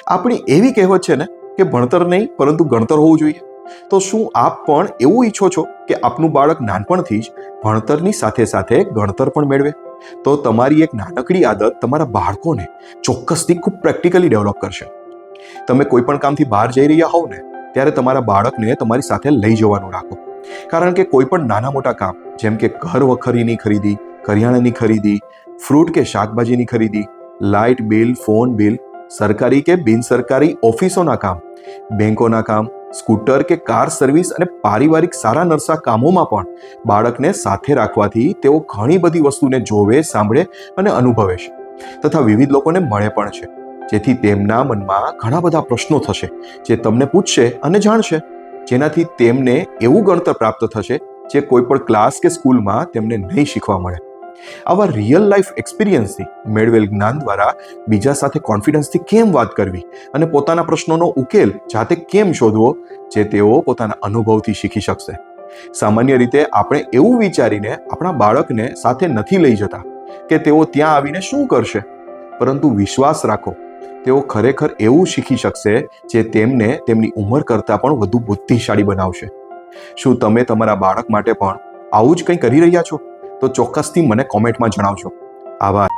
આપણી એવી કહેવત છે ને કે ભણતર નહીં પરંતુ ગણતર હોવું જોઈએ. તો શું આપ પણ એવું ઈચ્છો છો કે આપનું બાળક નાનપણથી જ ભણતરની સાથે સાથે ગણતર પણ મેળવે? તો તમારી એક નાનકડી આદત તમારા બાળકોને ચોક્કસથી ખૂબ પ્રેક્ટિકલી ડેવલપ કરશે. તમે કોઈ પણ કામથી બહાર જઈ રહ્યા હોવ ને ત્યારે તમારા બાળકને તમારી સાથે લઈ જવાનું રાખો. કારણ કે કોઈ પણ નાના મોટા કામ જેમ કે ઘર વખરીની ખરીદી, કરિયાણાની ખરીદી, ફ્રૂટ કે શાકભાજીની ખરીદી, લાઇટ બિલ, ફોન બિલ, સરકારી કે બિનસરકારી ઓફિસોના કામ, બેંકોના કામ, સ્કૂટર કે કાર સર્વિસ અને પારિવારિક સારા નરસા કામોમાં પણ બાળકને સાથે રાખવાથી તેઓ ઘણી બધી વસ્તુને જોવે, સાંભળે અને અનુભવે છે તથા વિવિધ લોકોને મળે પણ છે. જેથી તેમના મનમાં ઘણા બધા પ્રશ્નો થશે જે તમને પૂછશે અને જાણશે, જેનાથી તેમને એવું ગણતર પ્રાપ્ત થશે જે કોઈ પણ ક્લાસ કે સ્કૂલમાં તેમને નહીં શીખવા મળે. આવા રિયલ લાઈફ એક્સપિરિયન્સથી મેળવેલ જ્ઞાન દ્વારા બીજા સાથે કોન્ફિડન્સથી કેમ વાત કરવી અને પોતાના પ્રશ્નોનો ઉકેલ જાતે કેમ શોધવો, જે તેઓ પોતાના અનુભવથી શીખી શકશે. સામાન્ય રીતે આપણે એવું વિચારીને આપણા બાળકને સાથે નથી લઈ જતા કે તેઓ ત્યાં આવીને શું કરશે, પરંતુ વિશ્વાસ રાખો, તેઓ ખરેખર એવું શીખી શકશે જે તેમને તેમની ઉંમર કરતાં પણ વધુ બુદ્ધિશાળી બનાવશે. શું તમે તમારા બાળક માટે પણ આવું જ કંઈ કરી રહ્યા છો? તો ચોક્કસથી મને કોમેન્ટમાં જણાવજો. આભાર.